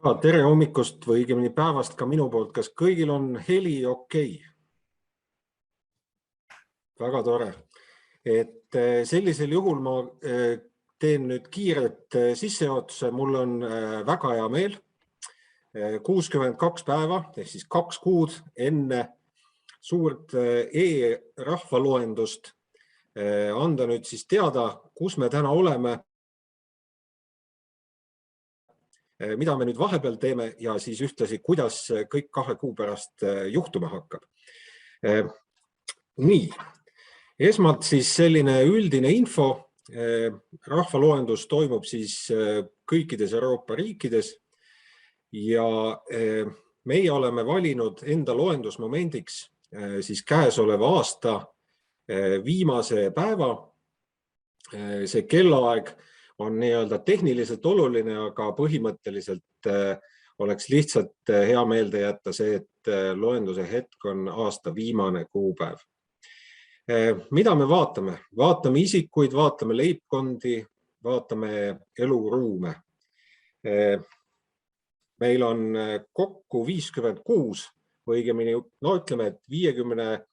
Tere hommikust või õigemini päevast ka minu poolt. Kas kõigil on heli okei? Väga tore. Sellisel juhul ma teen nüüd kiiret sissejuhatuse. Mul on väga hea meel 62 päeva ehk siis 2 kuud enne suurt e-rahvaloendust anda nüüd siis teada, kus me täna oleme, mida me nüüd vahepeal teeme ja siis ühtlasi, kuidas kõik 2 kuu pärast juhtuma hakkab. Nii, esmalt siis selline üldine info. Rahvaloendus toimub siis kõikides Euroopa riikides ja meie oleme valinud enda loendusmomendiks siis käesoleva aasta viimase päeva. See kellaaeg on nii-öelda tehniliselt oluline, aga põhimõtteliselt oleks lihtsalt hea meelde jätta see, et loenduse hetk on aasta viimane kuupäev. Mida me vaatame? Vaatame isikuid, vaatame leibkondi, vaatame eluruume. Meil on kokku 56 või õigemini, ütleme, et 50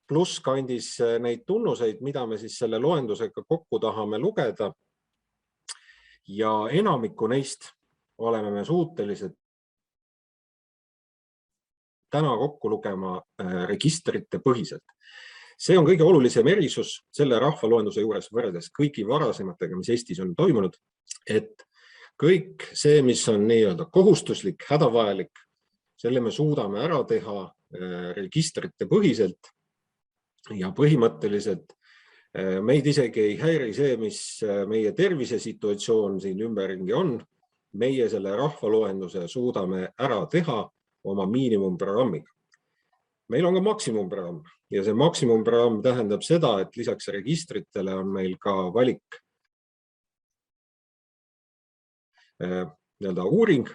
pluss kandis neid tunnuseid, mida me siis selle loendusega kokku tahame lugeda. Ja enamiku neist oleme me suutelised täna kokku lugema registrite põhiselt. See on kõige olulisem erisus selle rahvaloenduse juures võrreldes kõigi varasematega, mis Eestis on toimunud, et kõik see, mis on nii-öelda kohustuslik, hädavajalik, selle me suudame ära teha registrite põhiselt ja põhimõtteliselt meid isegi ei häiri see, mis meie tervisesituatsioon siin ümberringi on. Meie selle rahvaloenduse suudame ära teha oma miinimumprogrammiga. Meil on ka maksimumprogramm ja see maksimumprogramm tähendab seda, et lisaks registritele on meil ka valik uuring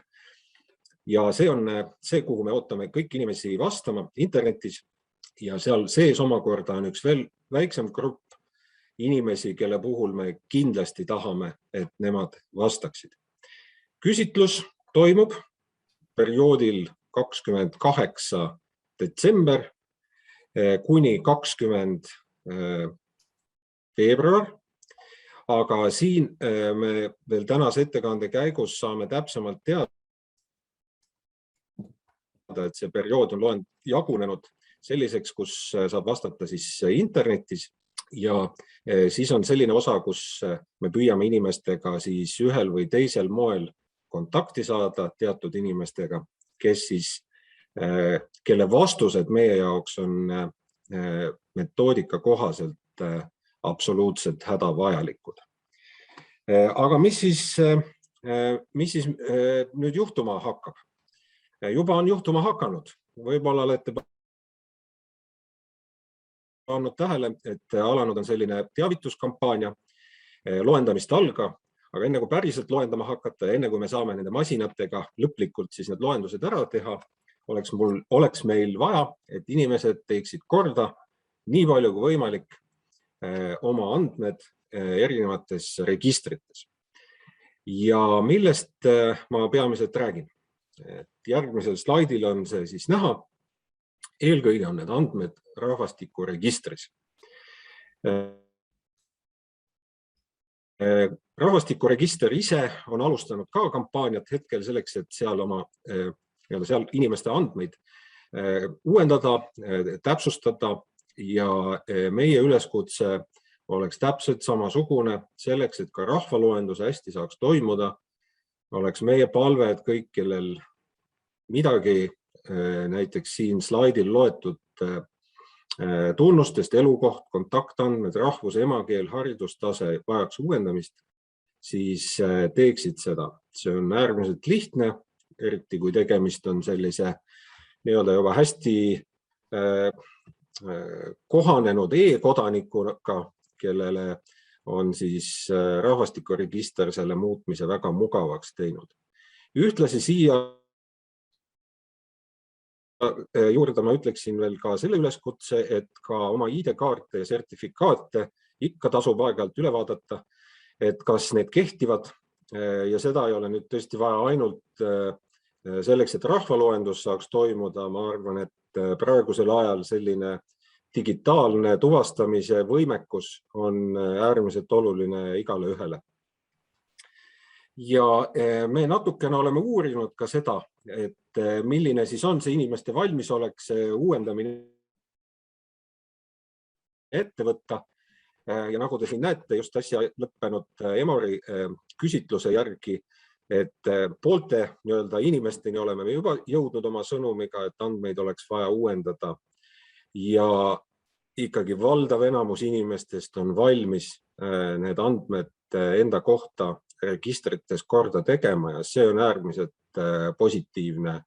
ja see on see, kuhu me ootame kõik inimesi vastama internetis ja seal sees omakorda on üks veel väiksem grupp inimesi, kelle puhul me kindlasti tahame, et nemad vastaksid. Küsitlus toimub perioodil 28 detsember kuni 20 veebruar. Aga siin me veel tänase ettekande käigus saame täpsemalt teada, et see periood on jagunenud selliseks, kus saab vastata siis internetis. Ja siis on selline osa, kus me püüame inimestega siis ühel või teisel moel kontakti saada teatud inimestega, kelle vastused meie jaoks on metoodika kohaselt absoluutselt hädavajalikud. Aga mis siis nüüd juhtuma hakkab? Juba on juhtuma hakanud. Võib-olla olete andnud tähele, et alanud on selline teavituskampaania, loendamist alga, aga enne kui päriselt loendama hakata ja enne kui me saame nende masinatega lõplikult siis need loendused ära teha, oleks meil vaja, et inimesed teeksid korda nii palju kui võimalik oma andmed erinevates registrites. Ja millest ma peamiselt räägin? Järgmisel slaidil on see siis näha. Eelkõige on need andmed rahvastikuregistris. Rahvastikuregister ise on alustanud ka kampaaniat hetkel selleks, et seal inimeste andmeid uuendada, täpsustada ja meie üleskutse oleks täpselt samasugune selleks, et ka rahvaloendus hästi saaks toimuda. Oleks meie palve, et kõik, kellel midagi näiteks siin slaidil loetud tunnustest, elukoht, kontaktandmed, rahvus, emakeel, haridustase vajaks uuendamist, siis teeksid seda. See on äärmiselt lihtne, eriti kui tegemist on sellise nii-öelda juba hästi kohanenud e-kodanikuga, kellele on siis rahvastikuregister selle muutmise väga mugavaks teinud. Ühtlasi siia juurde ma ütleksin veel ka selle üleskutse, et ka oma ID-kaarte ja sertifikaate ikka tasub aeg-ajalt üle vaadata, et kas need kehtivad ja seda ei ole nüüd tõesti vaja ainult selleks, et rahvaloendus saaks toimuda, ma arvan, et praegusel ajal selline digitaalne tuvastamise võimekus on äärmiselt oluline igale ühele. Ja me natukene oleme uurinud ka seda, et milline siis on see inimeste valmisolek see uuendamine ette võtta. Ja nagu te siin näete, just äsja lõppenud Emori küsitluse järgi, et poolte inimesteni oleme me juba jõudnud oma sõnumiga, et andmeid oleks vaja uuendada. Ja ikkagi valdav enamus inimestest on valmis need andmed enda kohta registrites korda tegema ja see on äärmiselt positiivne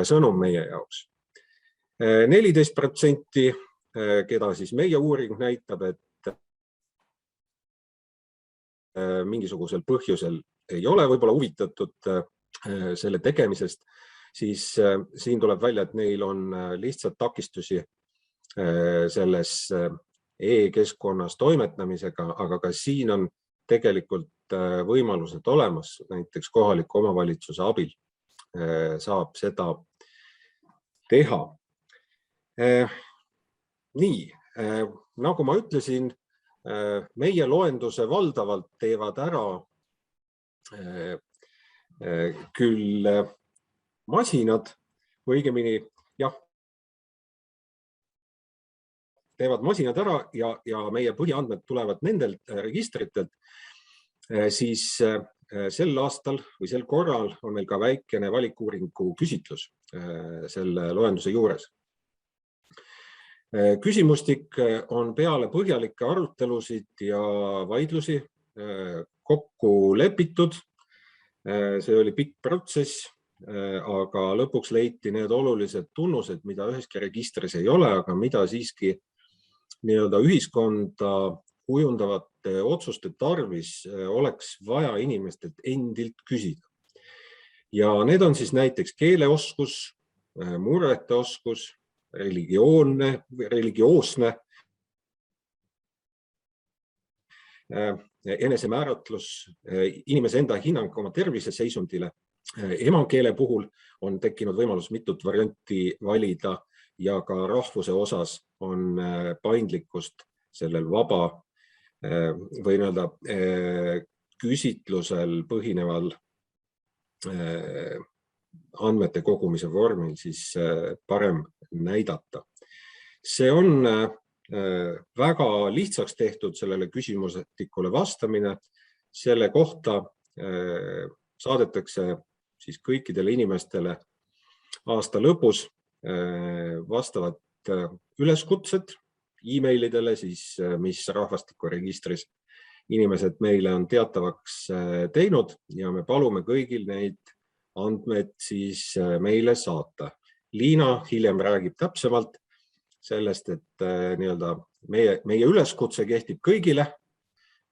sõnum meie jaoks. 14%, keda siis meie uuring näitab, et mingisugusel põhjusel ei ole võib-olla huvitatud selle tegemisest, siis siin tuleb välja, et neil on lihtsalt takistusi selles e-keskkonnas toimetamisega, aga ka siin on tegelikult võimalused olemas, näiteks kohaliku omavalitsuse abil saab seda teha. Nii, nagu ma ütlesin, meie loenduse valdavalt teevad ära küll masinad, või õigemini, jah, teevad masinad ära ja meie põhiandmed tulevad nendelt registritelt, siis sel aastal või sel korral on meil ka väikene valikuuringu küsitlus selle loenduse juures. Küsimustik on peale põhjalikke arutelusid ja vaidlusi kokku lepitud. See oli pikk protsess, aga lõpuks leiti need olulised tunnused, mida üheski registris ei ole, aga mida siiski ühiskonda kujundavate otsuste tarvis oleks vaja inimestelt endilt küsida. Ja need on siis näiteks keeleoskus, murrete oskus, religioosne enesemääratlus, inimese enda hinnang oma terviseseisundile. Emakeele puhul on tekkinud võimalus mitut varianti valida ja ka rahvuse osas on paindlikkust sellel vaba või küsitlusel põhineval andmete kogumise vormil siis parem näidata. See on väga lihtsaks tehtud sellele küsimustikule vastamine. Selle kohta saadetakse siis kõikidele inimestele aasta lõpus vastavad üleskutsed e-mailidele, siis, mis rahvastikuregistris inimesed meile on teatavaks teinud ja me palume kõigil neid andmed siis meile saata. Liina hiljem räägib täpsemalt sellest, et meie üleskutse kehtib kõigile,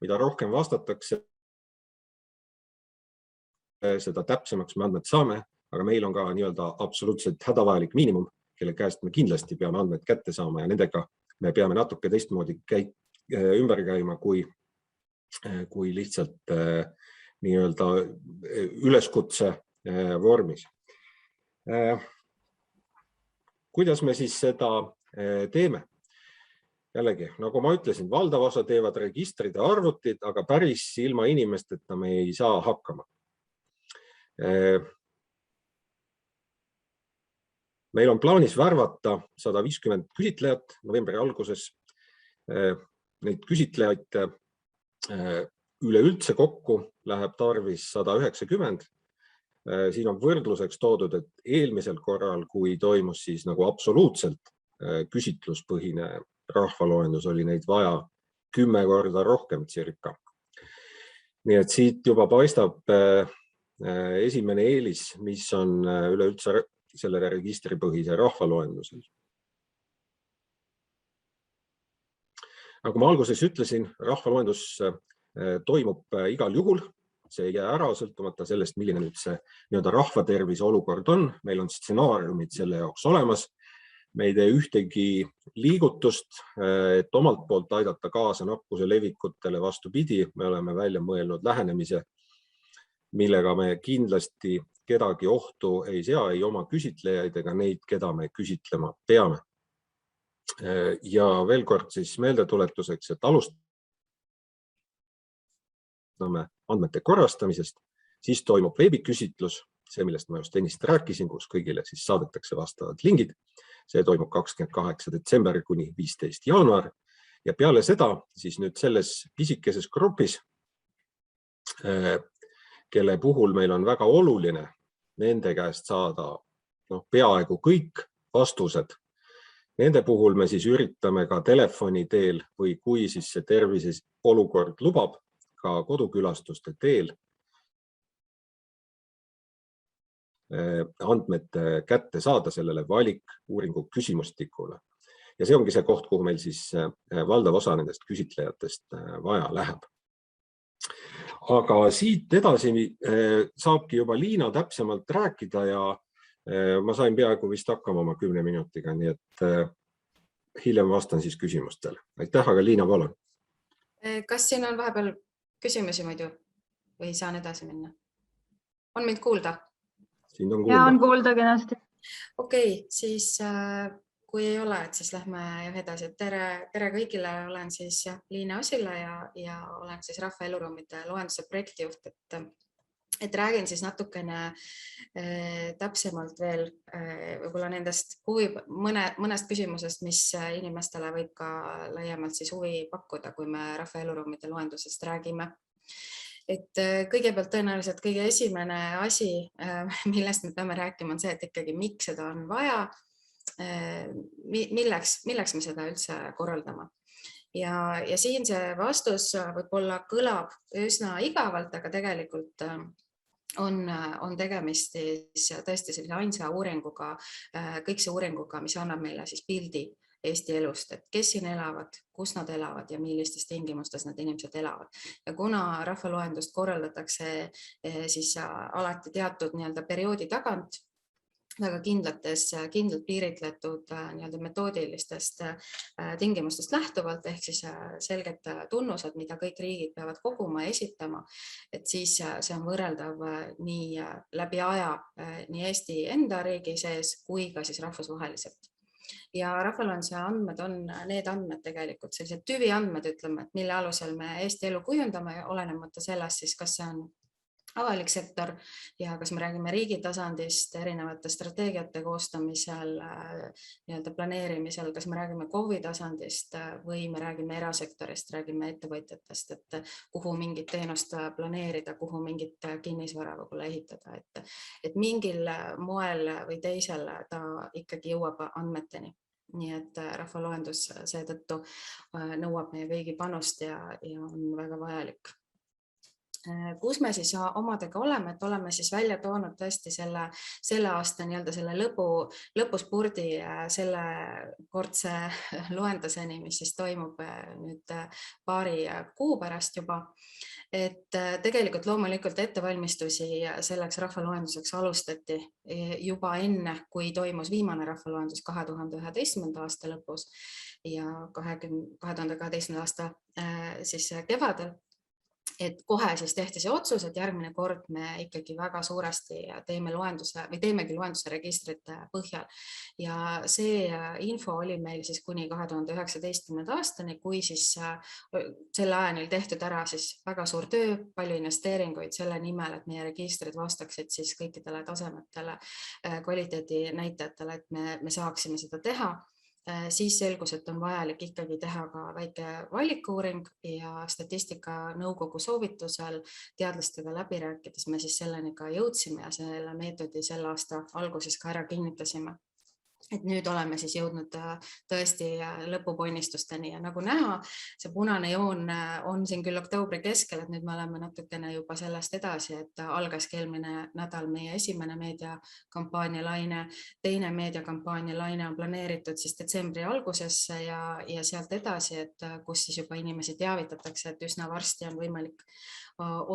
mida rohkem vastatakse, seda täpsemaks me andmed saame, aga meil on ka absoluutselt hädavajalik miinimum, kelle käest me kindlasti peame andmed kätte saama ja nendega me peame natuke teistmoodi ümber käima kui lihtsalt üleskutse vormis. Kuidas me siis seda teeme? Jällegi, nagu ma ütlesin, valdav osa teevad registrid ja arvutid, aga päris ilma inimesteta me ei saa hakkama. Meil on plaanis värvata 150 küsitlejat novembri alguses. Neid küsitlejaid üleüldse kokku läheb tarvis 190. Siin on võrdluseks toodud, et eelmisel korral, kui toimus siis nagu absoluutselt küsitluspõhine rahvaloendus, oli neid vaja 10 korda rohkem circa. Nii et siit juba paistab esimene eelis, mis on üleüldse selle registripõhise rahvaloendusel. Nagu ma alguses ütlesin, rahvaloendus toimub igal juhul. See ei jää ära sõltumata sellest, milline nüüd see rahvatervise olukord on. Meil on stsenaariumid selle jaoks olemas. Me ei tee ühtegi liigutust, et omalt poolt aidata kaasa nakkuse levikutele vastupidi. Me oleme välja mõelnud lähenemise, millega me kindlasti kedagi ohtu ei sea, ei oma küsitlejaid ega neid, keda me küsitlema peame. Ja veel kord siis meeldetuletuseks, et alustame andmete korrastamisest, siis toimub veebiküsitlus, see, millest ma just ennist rääkisin, kus kõigile siis saadetakse vastavad lingid. See toimub 28. detsember kuni 15. jaanuar. Ja peale seda siis nüüd selles pisikeses grupis, kelle puhul meil on väga oluline nende käest saada peaaegu kõik vastused. Nende puhul me siis üritame ka telefoni teel või kui siis see tervises olukord lubab, ka kodukülastuste teel andmete kätte saada sellele valikuuringu küsimustikule. Ja see ongi see koht, kuhu meil siis valdav osa nendest küsitlejatest vaja läheb. Aga siit edasi saabki juba Liina täpsemalt rääkida ja ma sain peaaegu vist hakkama oma 10 minutiga, nii et hiljem vastan siis küsimustele. Aitäh, aga Liina, palun. Kas siin on vahepeal küsimusi muidu või saan edasi minna? On mind kuulda? Siin on kuulda. Ja, on kuulda kenasti. Okei, siis kui ei ole, et siis lähme edasi. Tere kõigile, olen siis Liina Osila ja olen siis Rahva Eluruumide loenduse projektijuht, et räägin siis natukene täpsemalt veel võib-olla nendest mõnest küsimusest, mis inimestele võib ka laiemalt siis huvi pakkuda, kui me Rahva Eluruumide loendusest räägime. Et kõigepealt tõenäoliselt kõige esimene asi, millest me peame rääkima, on see, et ikkagi miks seda on vaja, milleks me seda üldse korraldama. Ja siin see vastus võib-olla kõlab üsna igavalt, aga tegelikult on tegemist tõesti sellise ainsa uuringuga, kõik see uuringuga, mis annab meile siis pildi Eesti elust, et kes siin elavad, kus nad elavad ja millistes tingimustes need inimesed elavad. Ja kuna rahvaloendust korraldatakse siis alati teatud perioodi tagant, väga kindlalt piiritletud metoodilistest tingimustest lähtuvalt, ehk siis selged tunnused, mida kõik riigid peavad koguma ja esitama, et siis see on võrreldav nii läbi aja nii Eesti enda riigi sees kui ka siis rahvusvaheliselt. Ja rahvaloenduse andmed on need andmed tegelikult, sellised tüviandmed, ütleme, et mille alusel me Eesti elu kujundame, olenemata sellest siis, kas see on avalik sektor ja kas me räägime riigi tasandist, erinevate strateegiate koostamisel, planeerimisel, kas me räägime KOV-i tasandist või me räägime erasektorist, räägime ettevõtjatest, et kuhu mingit teenust planeerida, kuhu mingit kinnisvara võib-olla ehitada, et mingil moel või teisel ta ikkagi jõuab andmeteni. Nii et rahvaloendus seetõttu nõuab meie kõigi panust ja on väga vajalik. Kus me siis omadega oleme, et oleme siis välja toonud tõesti selle aasta selle lõpuspurdi selle kordse loenduseni, mis siis toimub nüüd paari kuu pärast juba. Et tegelikult loomulikult ettevalmistusi selleks rahvaloenduseks alustati juba enne, kui toimus viimane rahvaloendus 2011. aasta lõpus ja 2012. aasta siis kevadel. Et kohe siis tehti see otsus, et järgmine kord me ikkagi väga suuresti teemegi loenduse registrite põhjal. Ja see info oli meil siis kuni 2019. aastani, kui siis selle ajani tehtud ära siis väga suur töö, palju investeeringuid selle nimel, et meie registrid vastaksid siis kõikidele tasemetele, kvaliteedi näitajatele, et me saaksime seda teha. Siis selgus, et on vajalik ikkagi teha ka väike valikuuring ja Statistikanõukogu soovitusel teadlastega läbi rääkides me siis selleni ka jõudsime ja selle meetodi selle aasta alguses ka ära kinnitasime. Et nüüd oleme siis jõudnud tõesti lõpupoinnistusteni ja nagu näha, see punane joon on siin küll oktoobri keskel, et nüüd me oleme natukene juba sellest edasi, et algaski eelmine nädal meie esimene meediakampaania laine, teine meediakampaania laine on planeeritud siis detsembri algusesse ja sealt edasi, et kus siis juba inimesi teavitatakse, et üsna varsti on võimalik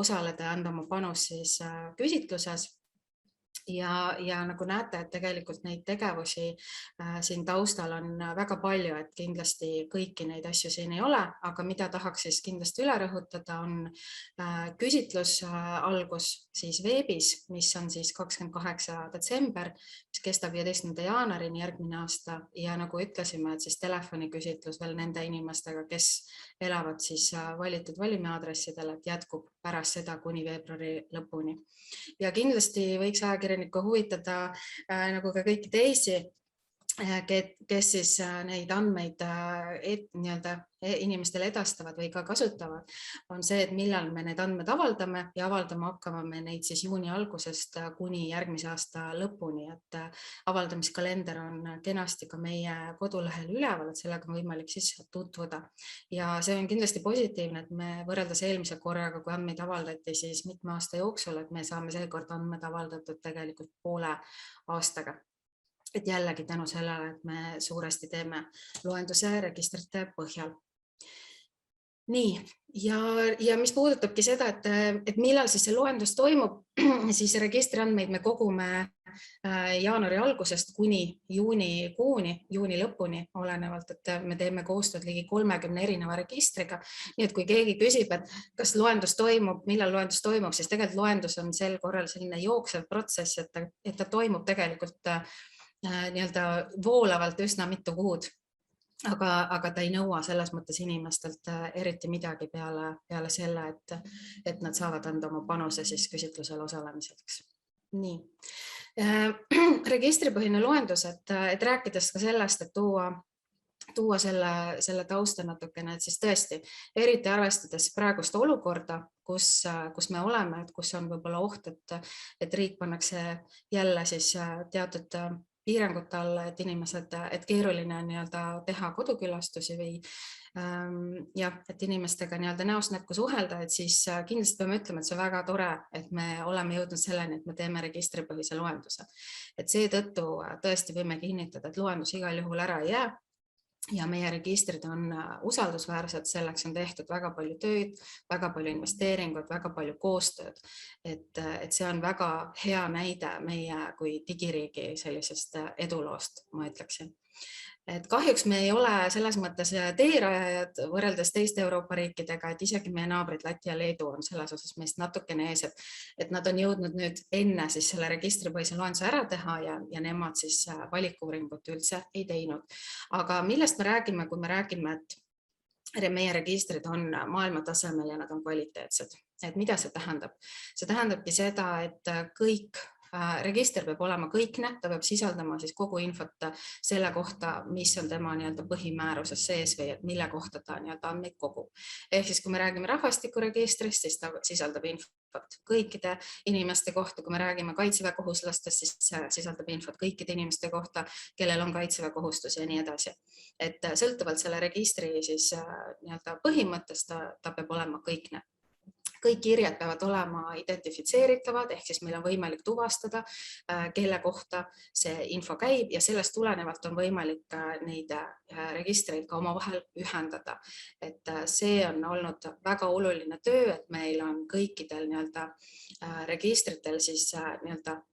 osaleda ja anda oma panus siis küsitluses. ja nagu näete, et tegelikult neid tegevusi siin taustal on väga palju, et kindlasti kõiki neid asju siin ei ole, aga mida tahaks siis kindlasti üle rõhutada, on küsitlus algus siis veebis, mis on siis 28. detsember, mis kestab 15. jaanuarini järgmine aasta ja nagu ütlesime, et siis telefoniküsitlus veel nende inimestega, kes elavad siis valitud valimiaadressidel, et jätkub pärast seda kuni veebruari lõpuni. Ja kindlasti võiks ajakirjanikku huvitada nagu ka kõiki teisi, kes siis neid andmeid inimestele edastavad või ka kasutavad, on see, et millal me need andmed avaldame ja avaldama hakkame me neid siis juuni algusest kuni järgmise aasta lõpuni, et avaldamiskalender on kenasti ka meie kodulehel üleval, et sellega on võimalik siis tutvuda. Ja see on kindlasti positiivne, et me võrreldes eelmise korraga, kui andmeid avaldati siis mitme aasta jooksul, et me saame seekord andmed avaldatud tegelikult poole aastaga. Et jällegi tänu sellele, et me suuresti teeme loenduse registrite põhjal. Nii, ja mis puudutabki seda, et millal siis see loendus toimub, siis registriandmeid me kogume jaanuari algusest kuni juuni lõpuni, olenevalt, et me teeme koostööd ligi 30 erineva registriga. Nii et kui keegi küsib, et kas loendus toimub, millal loendus toimub, siis tegelikult loendus on sel korral selline jooksev protsess, et ta toimub tegelikult voolavalt üsna mitu kuud, aga ta ei nõua selles mõttes inimestelt eriti midagi peale selle, et nad saavad anda oma panuse siis küsitlusel osalemiseks. Nii. Registripõhine loendus, et rääkides ka sellest, et tuua selle tausta natukene, et siis tõesti, eriti arvestades praegust olukorda, kus me oleme, et kus on võib-olla oht, et riik pannakse jälle siis teatud piirangute alla, et keeruline on teha kodukülastusi või et inimestega näost näkku suhelda, et siis kindlasti peame ütlema, et see on väga tore, et me oleme jõudnud selleni, et me teeme registripõhise loenduse. Et seetõttu tõesti võime kinnitada, et loendus igal juhul ära ei jää. Ja meie registrid on usaldusväärsed, selleks on tehtud väga palju tööd, väga palju investeeringuid, väga palju koostööd. Et see on väga hea näide meie kui digiriigi sellisest eduloost, ma ütleksin. Et kahjuks me ei ole selles mõttes teerajajad võrreldes teiste Euroopa riikidega, et isegi meie naabrid Läti ja Leedu on selles osas meist natukene ees, et nad on jõudnud nüüd enne siis selle registripõhise loenduse ära teha ja nemad siis valikuuringut üldse ei teinud. Aga millest me räägime, kui me räägime, et meie registrid on maailmatasemel ja nad on kvaliteetsed? Et mida see tähendab? See tähendabki seda, et register peab olema kõikne, ta peab sisaldama siis kogu infot selle kohta, mis on tema põhimääruses sees või et mille kohta ta andmeid kogub. Ehk siis, kui me räägime rahvastikuregistrist, siis ta sisaldab infot kõikide inimeste kohta. Kui me räägime kaitseväekohuslastest, siis sisaldab infot kõikide inimeste kohta, kellel on kaitseväekohustus ja nii edasi. Et sõltuvalt selle registri siis põhimõttest ta peab olema kõikne. Kõik kirjad peavad olema identifitseeritavad, ehk siis meil on võimalik tuvastada, kelle kohta see info käib ja sellest tulenevalt on võimalik neid registreid ka omavahel ühendada. Et see on olnud väga oluline töö, et meil on kõikidel registritel siis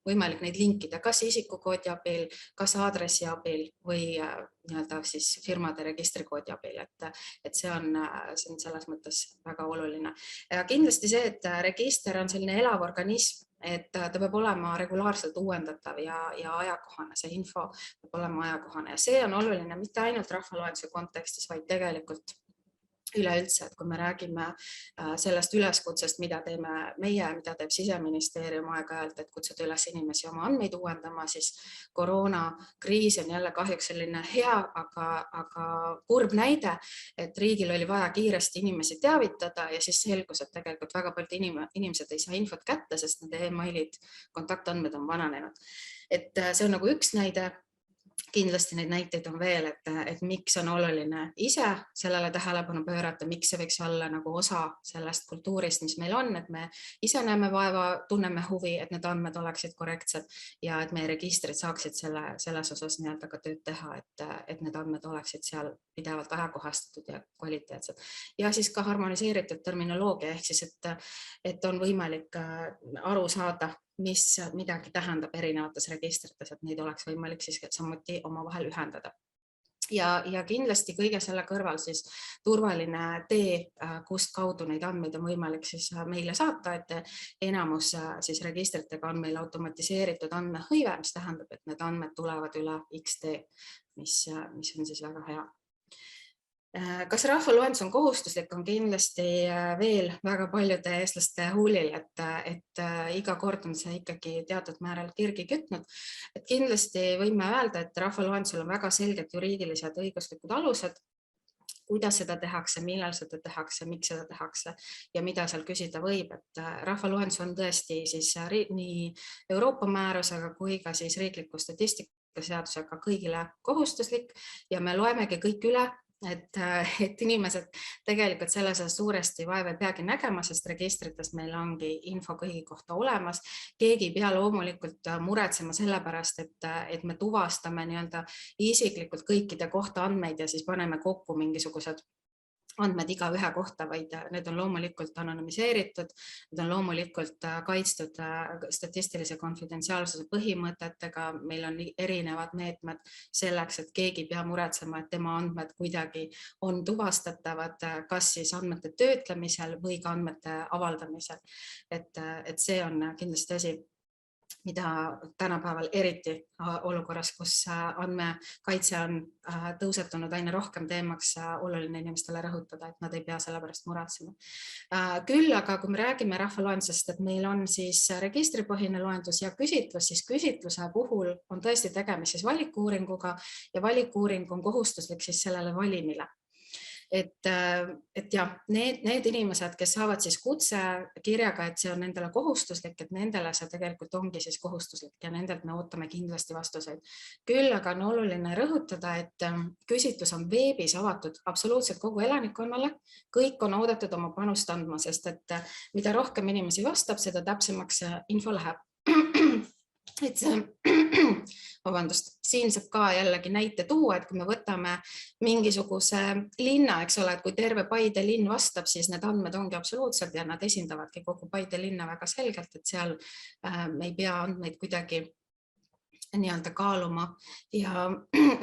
võimalik neid linkida kas isikukoodi abil, kas aadressi abil või siis firmade registrikoodi abil, et see on selles mõttes väga oluline. Ja kindlasti see, et register on selline elav organism, et ta peab olema regulaarselt uuendatav ja ajakohane, see info peab olema ajakohane ja see on oluline mitte ainult rahvaloenduse kontekstis, vaid tegelikult üleüldse, et kui me räägime sellest üleskutsest, mida teeme meie, mida teeb Siseministeerium aeg-ajalt, et kutsuda üles inimesi oma andmeid uuendama, siis koroonakriis on jälle kahjuks selline hea, aga kurb näide, et riigil oli vaja kiiresti inimesi teavitada ja siis selgus, et tegelikult väga paljud inimesed ei saa infot kätte, sest nende e-mailid, kontaktandmed on vananenud. Et see on nagu üks näide. Kindlasti neid näiteid on veel, et miks on oluline ise sellele tähelepanu pöörata, miks see võiks olla nagu osa sellest kultuurist, mis meil on, et me ise näeme vaeva, tunneme huvi, et need andmed oleksid korrektsed ja et meie registrid saaksid selles osas ka tööd teha, et need andmed oleksid seal pidevalt ajakohastatud ja kvaliteetsed. Ja siis ka harmoniseeritud terminoloogia ehk siis, et on võimalik aru saada mis midagi tähendab erinevates registrites, et neid oleks võimalik siis samuti omavahel ühendada. Ja kindlasti kõige selle kõrval siis turvaline tee, kust kaudu neid andmeid on võimalik siis meile saata, et enamus siis registritega on meil automatiseeritud andmehõive, mis tähendab, et need andmed tulevad üle XD, mis on siis väga hea. Kas rahvaloendus on kohustuslik, on kindlasti veel väga paljude eestlaste huulil, et iga kord on see ikkagi teatud määral kirgi kütnud. Et kindlasti võime öelda, et rahvaloendusel on väga selged juriidilised õiguslikud alused, kuidas seda tehakse, millal seda tehakse, miks seda tehakse ja mida seal küsida võib. Et rahvaloendus on tõesti siis nii Euroopa määrusega kui ka siis riikliku statistikaseadusega kõigile kohustuslik ja me loemegi kõik üle, et inimesed tegelikult selles suuresti vaeva ei peagi nägema, sest registritest meil ongi info kõigi kohta olemas. Keegi ei pea loomulikult muretsema selle pärast, et me tuvastame nii-öelda isiklikult kõikide kohta andmeid ja siis paneme kokku mingisugused andmed iga ühe kohta, vaid need on loomulikult anonüümiseeritud, need on loomulikult kaitstud statistilise konfidentsiaalsuse põhimõtetega, meil on erinevad meetmed selleks, et keegi ei pea muretsema, et tema andmed kuidagi on tuvastatavad, kas siis andmete töötlemisel või ka andmete avaldamisel. Et see on kindlasti asi, mida tänapäeval eriti olukorras, kus andmekaitse on tõusetunud aina rohkem teemaks, oluline inimestele rõhutada, et nad ei pea selle pärast muretsema. Küll aga, kui me räägime rahvaloendusest, et meil on siis registripõhine loendus ja küsitlus, siis küsitluse puhul on tõesti tegemist siis valikuuringuga ja valikuuring on kohustuslik siis sellele valimile. Et jah, need inimesed, kes saavad siis kutse kirjaga, et see on nendele kohustuslik, et nendele see tegelikult ongi siis kohustuslik ja nendelt me ootame kindlasti vastuseid. Küll aga on oluline rõhutada, et küsitlus on veebis avatud absoluutselt kogu elanikkonnale. Kõik on oodatud oma panust andma, sest et mida rohkem inimesi vastab, seda täpsemaks info läheb. Et vabandust, siin saab ka jällegi näite tuua, et kui me võtame mingisuguse linna, eks ole, et kui terve Paide linn vastab, siis need andmed ongi absoluutselt ja nad esindavadki kogu Paide linna väga selgelt, et seal me ei pea andmeid kuidagi nii-öelda kaaluma ja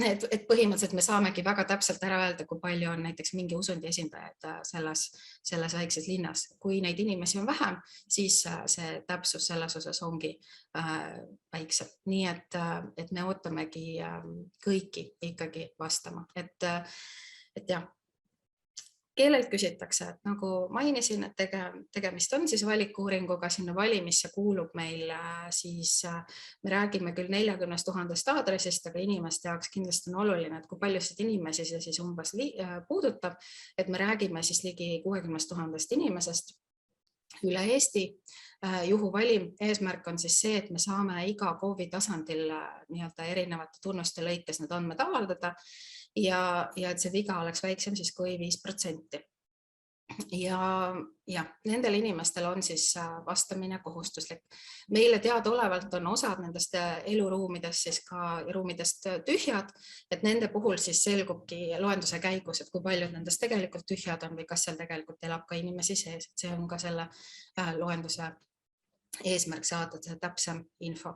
et põhimõtteliselt me saamegi väga täpselt ära öelda, kui palju on näiteks mingi usundi esindajaid selles väikses linnas. Kui neid inimesi on vähem, siis see täpsus selles osas ongi väiksem. Nii et me ootamegi kõiki ikkagi vastama. Et jah, keelelt küsitakse, et nagu mainisin, et tegemist on siis valikuuringuga, sinna valimisse kuulub meil siis, me räägime küll 40 000 aadressist, aga inimeste jaoks kindlasti on oluline, et kui paljusid inimesi see siis umbes puudutab, et me räägime siis ligi 60 000 inimesest üle Eesti. Juhuvalim eesmärk on siis see, et me saame iga KOV-i tasandil nii-öelda erinevate tunnuste lõikes need andmed avaldada ja et see viga oleks väiksem siis kui 5%. Ja nendel inimestel on siis vastamine kohustuslik. Meile teadaolevalt on osad nendest eluruumidest siis ka ruumidest tühjad, et nende puhul siis selgubki loenduse käigus, et kui paljud nendest tegelikult tühjad on või kas seal tegelikult elab ka inimesi sees, et see on ka selle loenduse eesmärk saada see täpsem info.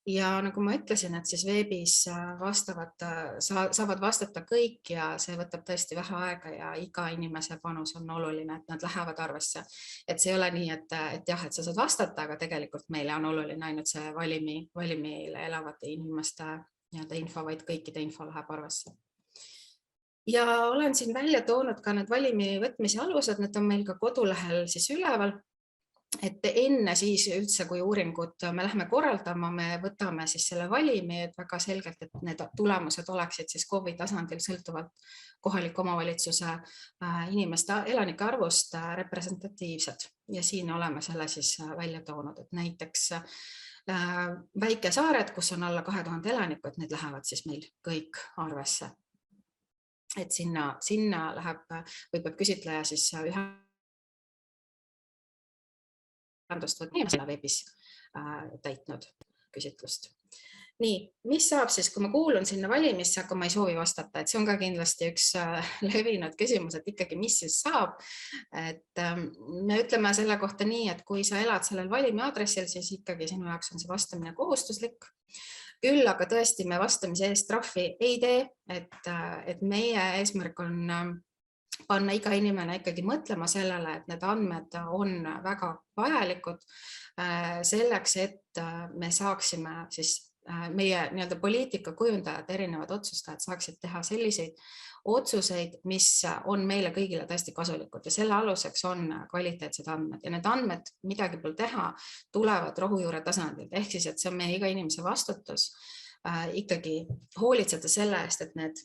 Ja nagu ma ütlesin, et siis veebis saavad vastata kõik ja see võtab tõesti vähe aega ja iga inimese panus on oluline, et nad lähevad arvesse. Et see ei ole nii, et jah, et sa saad vastata, aga tegelikult meile on oluline ainult see valimile elavate inimeste info, vaid kõikide info läheb arvesse. Ja olen siin välja toonud ka need valimi võtmise alused, need on meil ka kodulehel siis üleval. Et enne siis üldse, kui uuringut me lähme korraldama, me võtame siis selle valimi, et väga selgelt, et need tulemused oleksid siis KOV-i tasandil sõltuvalt kohaliku omavalitsuse inimeste elanike arvust representatiivsed. Ja siin oleme selle siis välja toonud, et näiteks väikesaared, kus on alla 2000 elaniku, et need lähevad siis meil kõik arvesse. Et sinna läheb, või peab küsitleja siis inimesele veebis täitnud küsitlust. Nii, mis saab siis, kui ma kuulun sinna valimisse, aga ma ei soovi vastata, et see on ka kindlasti üks levinud küsimus, et ikkagi, mis siis saab. Et me ütleme selle kohta nii, et kui sa elad sellel valimiaadressil, siis ikkagi sinu jaoks on see vastamine kohustuslik. Küll aga tõesti me vastamise eest trahvi ei tee, et meie eesmärk on panna iga inimene ikkagi mõtlema sellele, et need andmed on väga vajalikud selleks, et me saaksime siis meie nii-öelda poliitika kujundajad, erinevad otsustajad saaksid teha selliseid otsuseid, mis on meile kõigile tõesti kasulikud ja selle aluseks on kvaliteetsed andmed ja need andmed, midagi pole teha, tulevad rohujuure tasandilt. Ehk siis, et see on meie iga inimese vastutus ikkagi hoolitseda selle eest, et need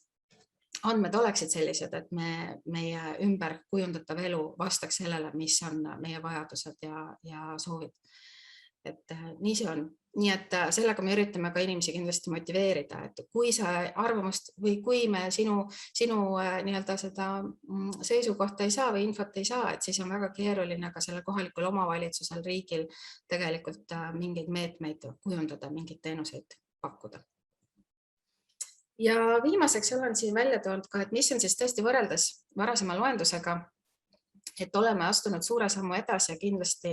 andmed oleksid sellised, et meie ümber kujundatav elu vastaks sellele, mis on meie vajadused ja soovid. Et nii see on. Nii et sellega me üritame ka inimesi kindlasti motiveerida, et kui sa arvamust või kui me sinu nii-öelda seda seisukohta ei saa või infot ei saa, et siis on väga keeruline ka selle kohalikul omavalitsusel, riigil tegelikult mingeid meetmeid kujundada, mingeid teenuseid pakkuda. Ja viimaseks olen siin välja toonud ka, et mis on siis tõesti võrreldes varasema loendusega, et oleme astunud suure sammu edasi ja kindlasti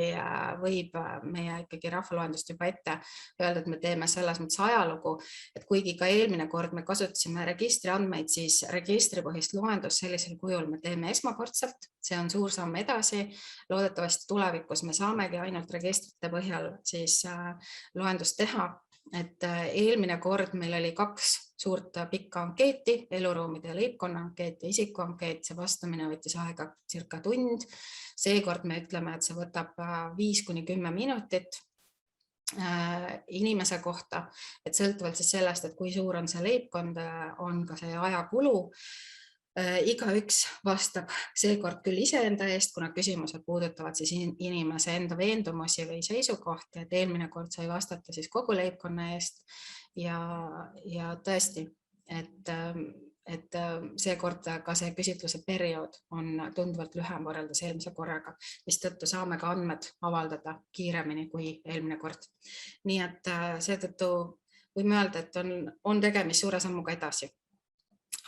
võib meie ikkagi rahvaloendust juba ette öelda, et me teeme selles mõttes ajalugu, et kuigi ka eelmine kord me kasutasime registri andmeid, siis registripõhist loendust sellisel kujul me teeme esmakordselt. See on suur samm edasi. Loodetavasti tulevikus me saamegi ainult registrite põhjal siis loendust teha. Et eelmine kord meil oli 2 suurt pikka ankeeti, eluruumide ja leibkonna ankeet ja isikuankeet, see vastamine võttis aega circa tund. Seekord me ütleme, et see võtab 5–10 minutit inimese kohta, et sõltuvalt siis sellest, et kui suur on see leibkond, on ka see ajakulu. Igaüks vastab seekord küll iseenda eest, kuna küsimused puudutavad siis inimese enda veendumusi või seisukohti, et eelmine kord sai vastata siis kogu leibkonna eest ja tõesti, et seekord ka see küsitluse periood on tunduvalt lühem võrreldes eelmise korraga, mis tõttu saame ka andmed avaldada kiiremini kui eelmine kord. Nii et seetõttu võime öelda, et on tegemist suure sammuga edasi.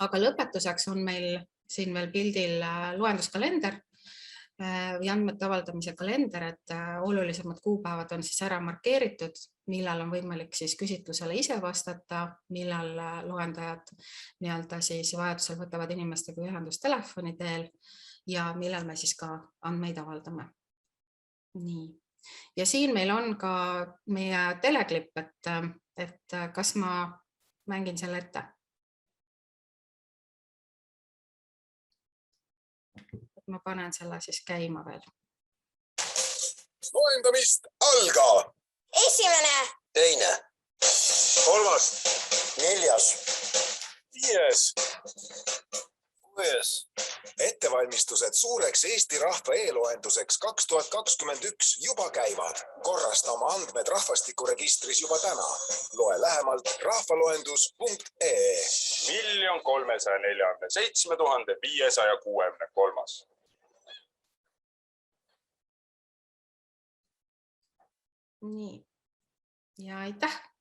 Aga lõpetuseks on meil siin veel pildil loenduskalender või andmete avaldamise kalender, et olulisemad kuupäevad on siis ära markeeritud, millal on võimalik siis küsitlusele ise vastata, millal loendajad nii-öelda siis vajadusel võtavad inimestega ühendust telefoni teel ja millal me siis ka andmeid avaldame. Nii. Ja siin meil on ka meie teleklipp, et kas ma mängin selle ette? Ma panen selle siis käima veel. Loendamist alga! Esimene, Teine, kolmas, 4, 5, 6. Ettevalmistused suureks Eesti rahva e-loenduseks 2021 juba käivad. Korrasta oma andmed rahvastikuregistris juba täna. Loe lähemalt rahvaloendus.ee. 1 347 563. Nii. Ja aitäh!